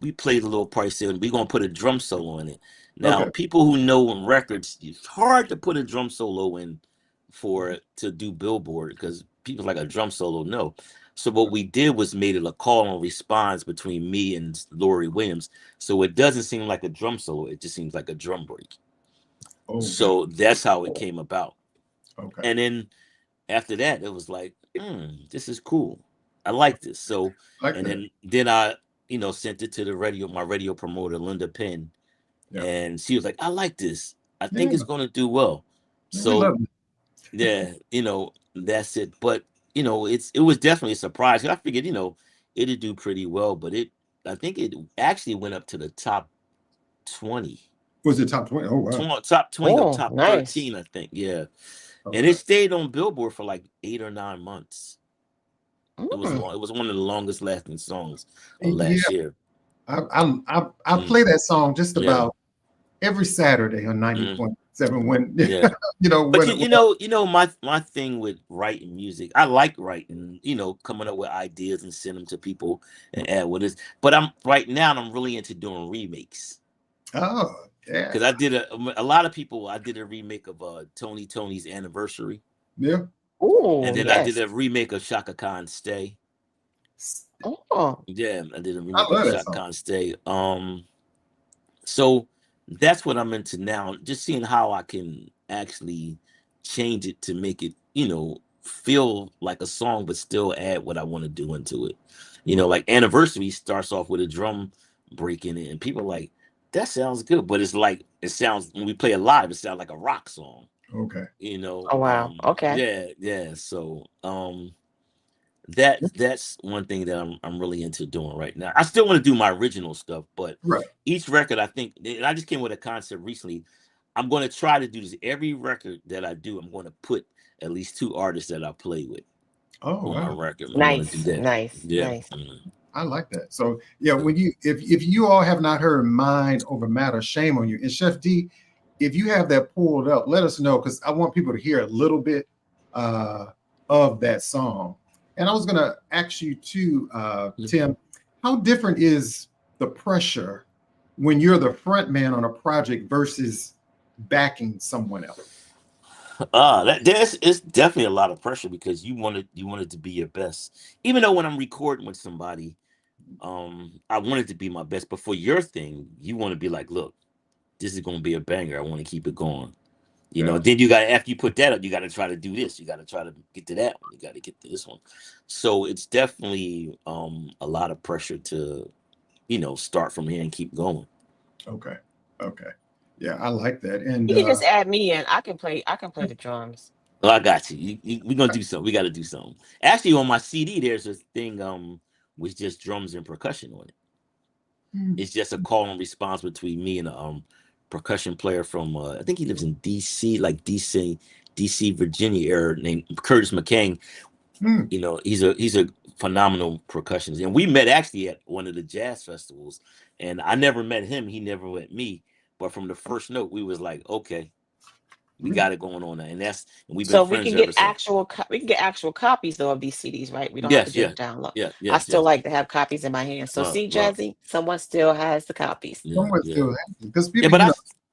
we played a little part. He said, we're gonna put a drum solo in it. Now, people who know in records, it's hard to put a drum solo in to do Billboard because people like a drum solo. No. So what we did was made it a call and response between me and Lori Williams. So it doesn't seem like a drum solo. It just seems like a drum break. So that's how it came about. And then after that, it was like, this is cool. I like this. So, then I, you know, sent it to my radio promoter, Linda Penn. And she was like, I like this. I think it's going to do well. So, yeah, you know, that's it. But, you know, it was definitely a surprise. I figured, you know, it'd do pretty well. But I think it actually went up to the top 20. Was it top 20? Oh, wow. Top 20 or top 13, I think. Yeah. And it stayed on Billboard for like 8 or 9 months. It was long. It was one of the longest lasting songs of last year. I play that song just about every Saturday on 90.7 when you know. But you know my thing with writing music, I like writing. You know, coming up with ideas and send them to people and add what is. But I'm really into doing remakes. Oh yeah. Because I did a lot of people. I did a remake of Tony's Anniversary. Yeah. Oh, and then I did a remake of Shaka Khan's Stay. Oh, yeah, I did a remake of Shaka Khan's Stay. So that's what I'm into now. Just seeing how I can actually change it to make it, you know, feel like a song, but still add what I want to do into it. You know, like Anniversary starts off with a drum break in it, and people are like, that sounds good, but it's like when we play it live, it sounds like a rock song. Okay. You know. Oh wow. Okay. Yeah. So that's one thing that I'm really into doing right now. I still want to do my original stuff, but each record, I think, and I just came with a concept recently. I'm going to try to do this every record that I do. I'm going to put at least 2 artists that I play with on my record. Nice. Yeah. Nice. I like that. So yeah, when if you all have not heard Mind Over Matter, shame on you. And Chef D, if you have that pulled up, let us know, because I want people to hear a little bit of that song. And I was going to ask you too, Tim, how different is the pressure when you're the front man on a project versus backing someone else? It's definitely a lot of pressure because you want it to be your best. Even though when I'm recording with somebody, I want it to be my best. But for your thing, you want to be like, look, this is going to be a banger. I want to keep it going. You know, then you got to, after you put that up, you got to try to do this. You got to try to get to that one. You got to get to this one. So it's definitely a lot of pressure to, start from here and keep going. Okay. Yeah, I like that. And you can just add me in. I can play the drums. Oh, I got you. We're gonna do something. We got to do something. Actually, on my CD, there's a thing with just drums and percussion on it. It's just a call and response between me and a percussion player from I think he lives in DC, like DC, Virginia area, named Curtis McCain. He's a phenomenal percussionist, and we met actually at one of the jazz festivals. And I never met him; he never met me. But from the first note, we was like, okay, we got it going on now, and we've been So friends we can ever get since. we can get actual copies though of these CDs, right? We don't have to Yes, just download. yes, I still yes. like to have copies in my hands. So see, Well, Jazzie, someone still has the copies. someone still has it, because people,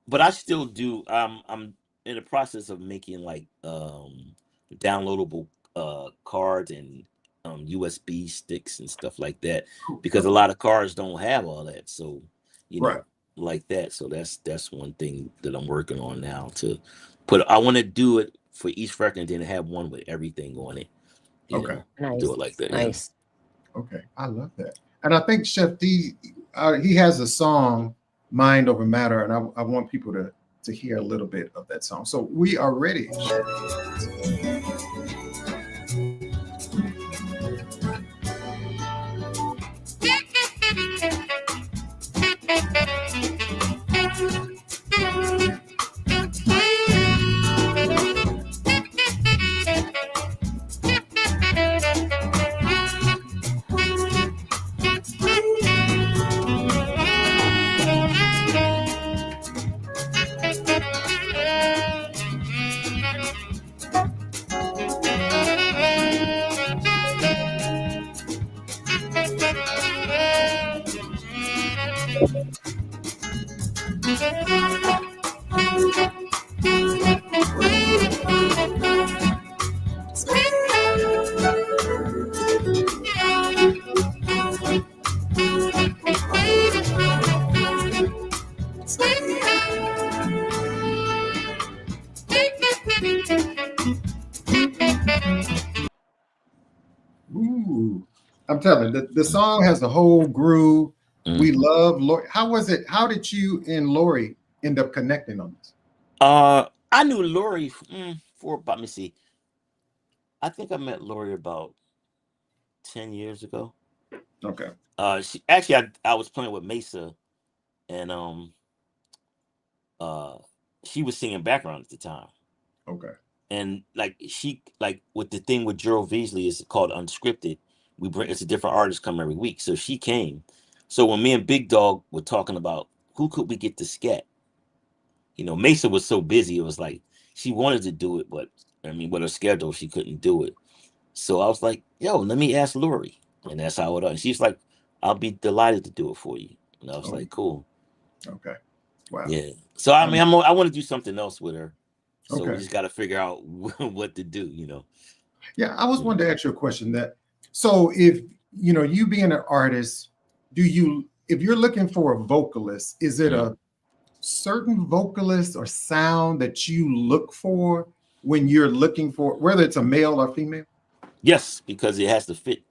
but I still do. I'm in the process of making like downloadable cards and USB sticks and stuff like that, because a lot of cards don't have all that. So like that. So that's one thing that I'm working on now to put. I want to do it for each record and then have one with everything on it. Nice. Do it like that. Nice. Yeah. Okay, I love that. And I think Chef D, he has a song, "Mind Over Matter," and I want people to hear a little bit of that song. So we are ready. Ooh, I'm telling you, the song has the whole groove. We love Lori. How was it? How did you and Lori end up connecting on this? I knew Lori for about, let me see. I think I met Lori about 10 years ago. Okay. She actually, I was playing with Mesa, and she was singing background at the time. Okay. And like with the thing with Gerald Veasley is called Unscripted. It's a different artist come every week. So she came. So when me and Big Dog were talking about who could we get to scat, Mesa was so busy. It was like she wanted to do it, but I mean, with her schedule, she couldn't do it. So I was like, yo, let me ask Lori. And that's how it was. And she's like, I'll be delighted to do it for you. And I was like, cool. Okay. Wow. Yeah. So I mean, I want to do something else with her. So Okay. we just got to figure out what to do, Yeah, I was wanting to ask you a question so if, you being an artist, if you're looking for a vocalist, is it a certain vocalist or sound that you look for when you're looking for, whether it's a male or female? Yes, because it has to fit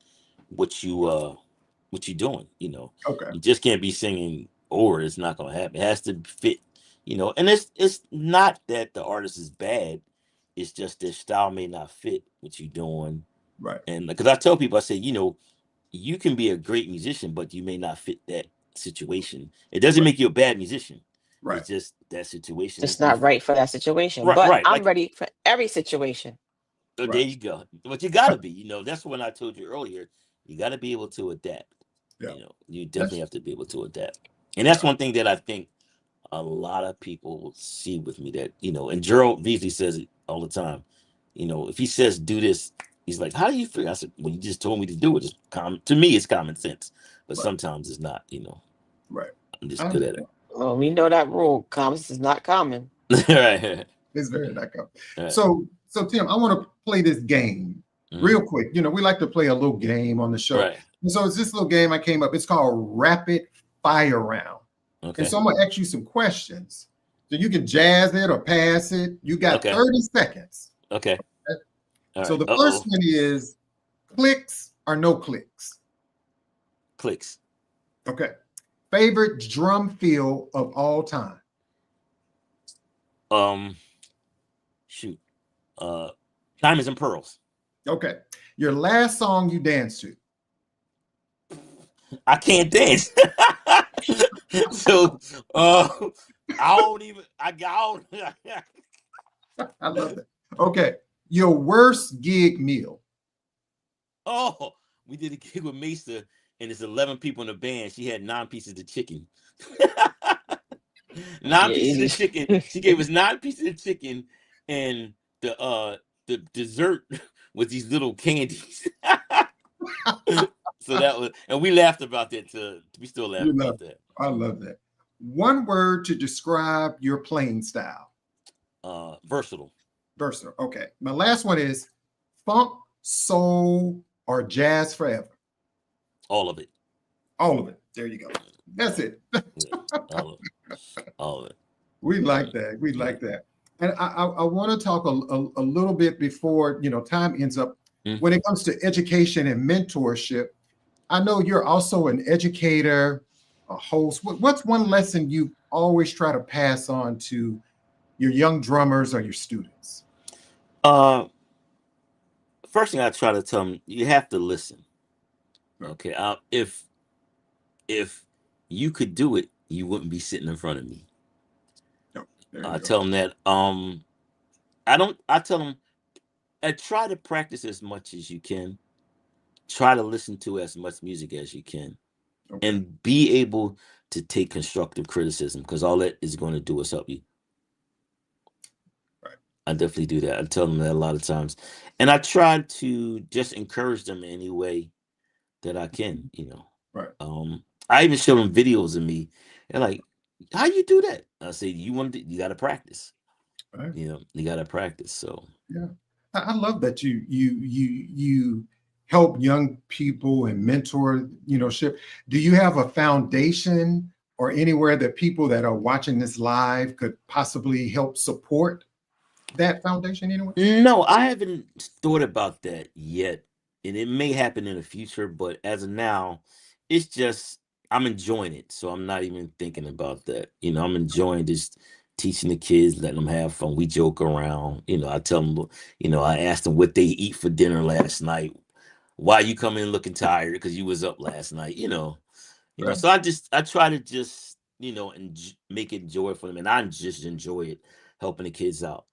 what you're doing, Okay. You just can't be singing or it's not going to happen. It has to fit, and it's not that the artist is bad. It's just their style may not fit what you're doing. Right. And because I tell people, I say, you can be a great musician, but you may not fit that situation. It doesn't make you a bad musician. Right. It's just that situation. It's not right for that situation. Right, but right. I'm ready for every situation. So there you go. But you got to be, that's when I told you earlier, you got to be able to adapt. Yeah. You definitely have to be able to adapt. And that's one thing that I think a lot of people will see with me that, and Gerald Veasley says it all the time. If he says do this, he's like, how do you figure? I said, well, you just told me to do it. To me, it's common sense, but sometimes it's not, Right. I'm just good at it. Well, we know that rule. Common is not common. Right. It's very not common. Right. So Tim, I want to play this game real quick. We like to play a little game on the show. Right. And so it's this little game I came up. It's called Rapid Fire Round. Okay. And so I'm going to ask you some questions. So you can jazz it or pass it. You got 30 seconds. Okay. So the first one is clicks or no clicks? Clicks. Okay. Favorite drum fill of all time? Shoot. Diamonds and Pearls. Okay. Your last song you danced to? I can't dance. So I don't even I don't I love that. Okay. Your worst gig meal? Oh, we did a gig with Mesa, and it's 11 people in the band. She had 9 pieces of chicken. 9 pieces of chicken. She gave us 9 pieces of chicken, and the dessert was these little candies. So that was, and we laughed about that too. We still laugh about that. I love that. One word to describe your playing style? Versatile. Versatile. Okay. My last one is funk, soul, or jazz forever? All of it. All of it. There you go. That's it. Yeah, all of it. All of it. We like that. We like that. And I want to talk a little bit before time ends up. When it comes to education and mentorship, I know you're also an educator, a host. What's one lesson you always try to pass on to your young drummers or your students? First thing I try to tell them, you have to listen. Okay. If you could do it, you wouldn't be sitting in front of me. I tell them that. I tell them, try to practice as much as you can. Try to listen to as much music as you can, and be able to take constructive criticism, because all that is going to do is help you. Right. I definitely do that. I tell them that a lot of times, and I try to just encourage them in any way that I can. Right. I even show them videos of me. They're like, "How you do that?" I say, "You got to practice. Right. You got to practice." So yeah, I love that you help young people and mentor, ship. Do you have a foundation or anywhere that people that are watching this live could possibly help support that foundation anyway? No, I haven't thought about that yet. And it may happen in the future, but as of now, it's just, I'm enjoying it. So I'm not even thinking about that. I'm enjoying just teaching the kids, letting them have fun. We joke around. I tell them, I asked them what they eat for dinner last night. Why you come in looking tired? Because you was up last night, Right. So I try to just, make it joy for them. And I just enjoy it, helping the kids out,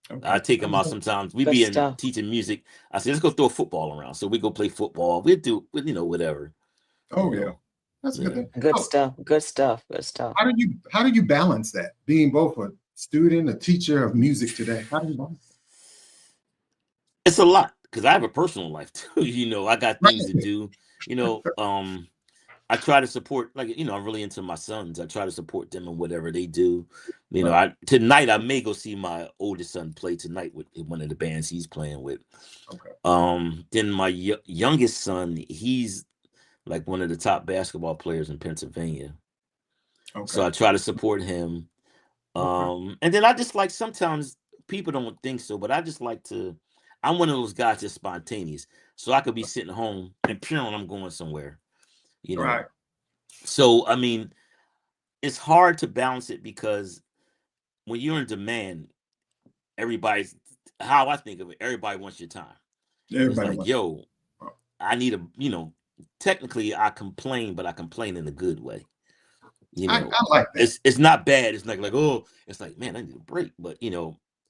Okay. I take them out sometimes. We be teaching music. I say, let's go throw a football around. So we go play football. We do, whatever. Oh yeah, that's good. Good stuff. Good stuff. Good stuff. How do you balance that? Being both a student, a teacher of music today. How do you balance that? It's a lot, because I have a personal life too. I got things to do. I try to support, I'm really into my sons. I try to support them in whatever they do. Tonight I may go see my oldest son play tonight with one of the bands he's playing with. Okay. Then my youngest son, he's like one of the top basketball players in Pennsylvania. Okay. So I try to support him. And then I just like, sometimes people don't think so, but I just like to, I'm one of those guys that's spontaneous. So I could be sitting home and apparently I'm going somewhere. Right. So, it's hard to balance it, because when you're in demand, how I think of it, everybody wants your time. Everybody it's like, yo, I need technically I complain, but I complain in a good way. I like that. It's not bad. It's not like, oh, it's like, man, I need a break. But,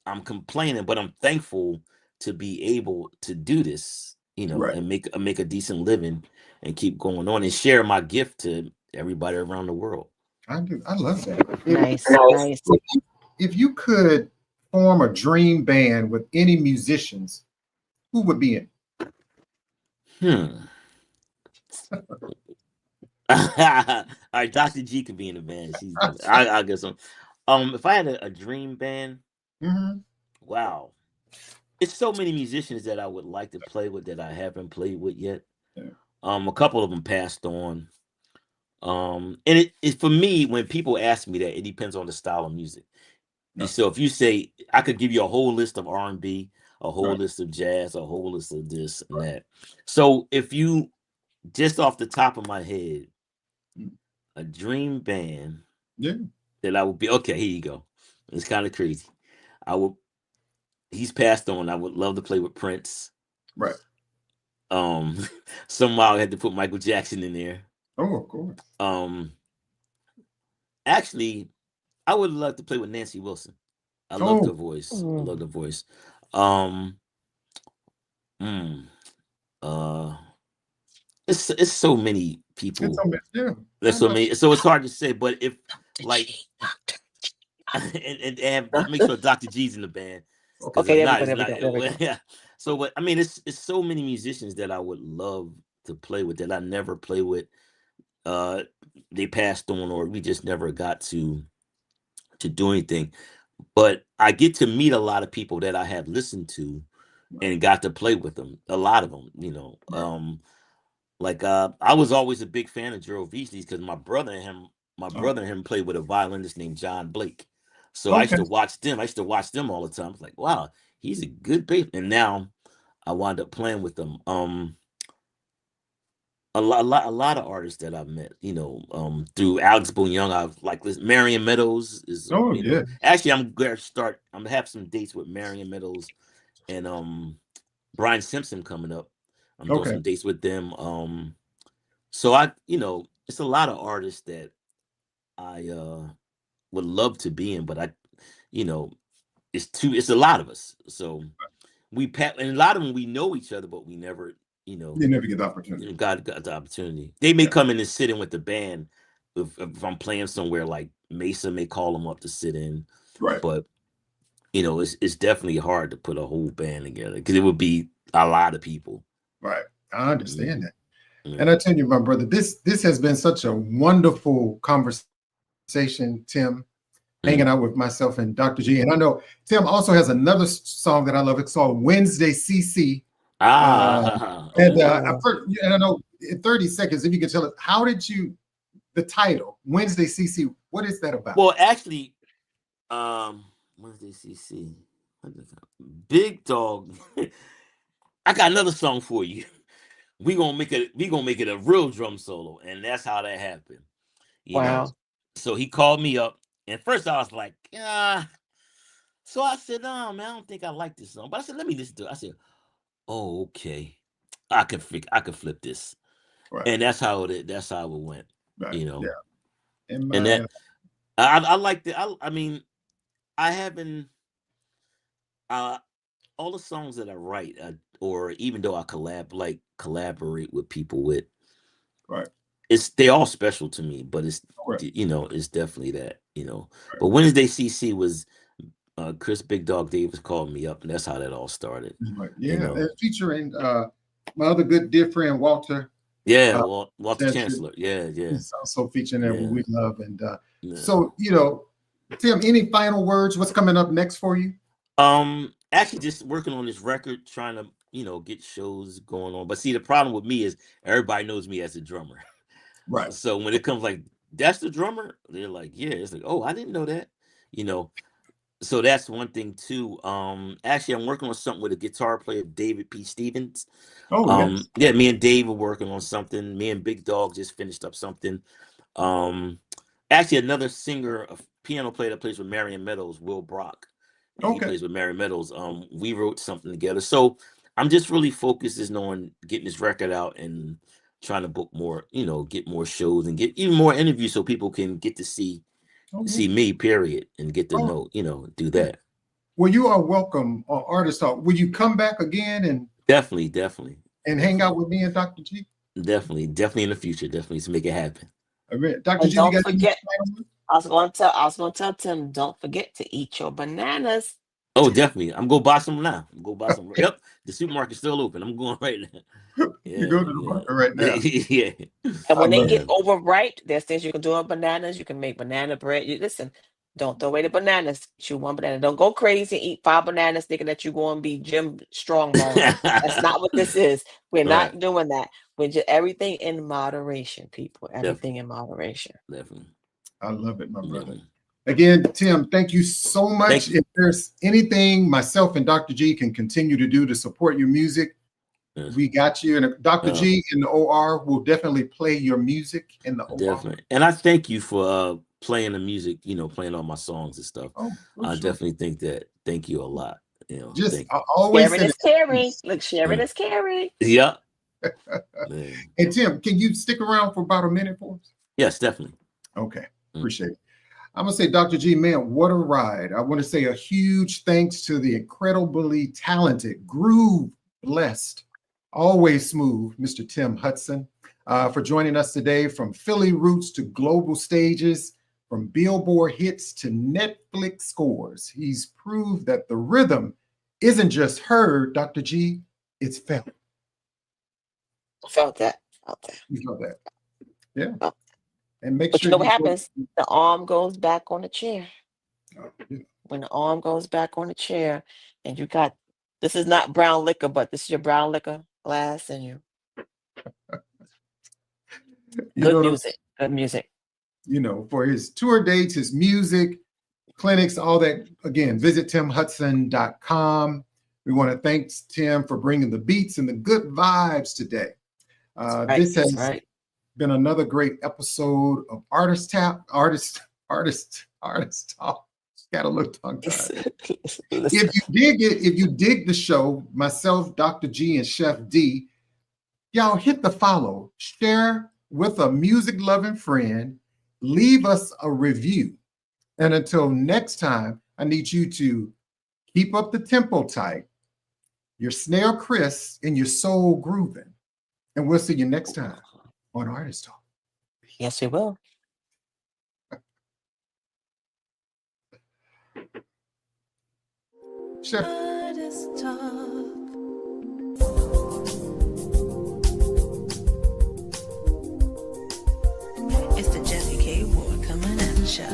I'm complaining, but I'm thankful to be able to do this, right. and make a decent living and keep going on and share my gift to everybody around the world. I do. I love that. Nice. If you could form a dream band with any musicians, who would be in? All right, Dr.G could be in the band. I guess so. If I had a dream band, wow. It's so many musicians that I would like to play with that I haven't played with yet. Yeah. A couple of them passed on. And it for me, when people ask me that, it depends on the style of music. No. So if you say, I could give you a whole list of R&B, a whole list of jazz, a whole list of this and that. So if you, just off the top of my head, A dream band. Yeah. That I would be. Okay, here you go. It's kind of crazy. He's passed on. I would love to play with Prince. Right. Somehow I had to put Michael Jackson in there. Oh, of course. Actually, I would love to play with Nancy Wilson. I love the voice. I love the voice. It's so many people. There's so many. So it's hard to say. But if like, and make sure Dr.G's in the band. Okay, yeah. So, but I mean, it's so many musicians that I would love to play with that I never play with. They passed on, or we just never got to do anything. But I get to meet a lot of people that I have listened to and got to play with them. A lot of them, you know. Like I was always a big fan of Gerald Veasley's because my brother and him played with a violinist named John Blake. So I used to watch them. I used to watch them all the time. I was like, wow, he's a good bass. And now I wound up playing with them. A lot of artists that I've met, you know, through Alex Boone Young. I've like Marion Meadows is. Yeah. Actually, I'm going to start. I'm gonna have some dates with Marion Meadows and Brian Simpson coming up. I'm doing some dates with them. So I, you know, it's a lot of artists that I would love to be in, but I, you know, it's a lot of us. So and a lot of them we know each other, but we never, you know, you never get the opportunity. Got the opportunity. They may come in and sit in with the band if I'm playing somewhere. Like Mesa may call them up to sit in, right? But you know, it's definitely hard to put a whole band together because it would be a lot of people. Right, I understand that. And I tell you, my brother, this has been such a wonderful conversation, Tim, hanging out with myself and Dr. G. And I know Tim also has another song that I love. It's called Wednesday CC. And I know in 30 seconds, if you can tell us, how did the title, Wednesday CC, what is that about? Well, actually, Wednesday CC, Big Dog. I got another song for you. We gonna make it a real drum solo, and that's how that happened. You know? So he called me up, and first I was like, So I said, "No, man, I don't think I like this song." But I said, "Let me listen to it." I said, "Oh, okay, I can flip this," and that's how it went. Right. You know, and that I liked it. I mean, I haven't all the songs that I write, or even though I collaborate with people with, right? They all special to me, but it's you know, it's definitely that, you know. Right. But Wednesday CC was Chris Big Dog Davis called me up, and that's how that all started. Right. Yeah, you know? Featuring my other good dear friend Walter. Yeah, Walter Chancellor. Yeah. He's also featuring there, we love. And so, you know, Tim, any final words? What's coming up next for you? Actually, just working on this record, trying to, you know, get shows going on. But see, the problem with me is everybody knows me as a drummer. Right. So when it comes like, that's the drummer, they're like, yeah. It's like, oh, I didn't know that. You know. So that's one thing too. Actually, I'm working on something with a guitar player, David P. Stevens. Oh, yes. Yeah, me and Dave are working on something. Me and Big Dog just finished up something. Actually, another singer, a piano player that plays with Marion Meadows, Will Brock. He plays with Marion Meadows. We wrote something together. So I'm just really focused on getting this record out and trying to book more, you know, get more shows and get even more interviews so people can get to see me, period, and get to know, you know, do that. Well, you are welcome on Artist Talk. Will you come back again and definitely and hang out with me and Dr. G? Definitely in the future, definitely to make it happen. All right. Dr. G, don't forget. I was going to tell Tim, don't forget to eat your bananas. Oh, definitely. I'm going to buy some now. Yep. The supermarket's still open. I'm going right now. Yeah, you go to the market right now. Yeah. And when they get overripe, there's things you can do with bananas. You can make banana bread. Listen, don't throw away the bananas. Chew one banana. Don't go crazy and eat 5 bananas thinking that you're going to be Jim Strongbone. That's not what this is. We're not doing that. We're just everything in moderation, people. Everything in moderation. Definitely. I love it, my brother. Again, Tim, thank you so much. If there's anything myself and Dr. G can continue to do to support your music, We got you. And Dr. G in the OR will definitely play your music in the OR. Definitely. And I thank you for playing the music, playing all my songs and stuff. I definitely think that. Thank you a lot. Just always sharing is caring. Look, sharing is caring. Yeah. And Tim, can you stick around for about a minute for us? Yes, definitely. Okay. Appreciate it. I'm going to say, Dr. G, man, what a ride. I want to say a huge thanks to the incredibly talented, groove blessed, always smooth, Mr. Tim Hutson, for joining us today. From Philly roots to global stages, from Billboard hits to Netflix scores, he's proved that the rhythm isn't just heard, Dr. G, it's felt. Felt that. You felt that. Yeah. Felt. And make but sure you know what happens? The arm goes back on the chair. When the arm goes back on the chair, and you got, this is not brown liquor, but this is your brown liquor glass, and you good music. Good music. For his tour dates, his music, clinics, all that, again, visit timhutson.com. We want to thank Tim for bringing the beats and the good vibes today. This has been another great episode of Artist Talk. Got a little tongue-tied. If you dig it, if you dig the show, myself, Dr. G, and Chef D, y'all hit the follow, share with a music-loving friend, leave us a review. And until next time, I need you to keep up the tempo tight, your snare crisp, and your soul grooving. And we'll see you next time on Artist Talk. Yes, we will. Sure. Artist Talk. It's the Jazzie K.Ward coming at ya.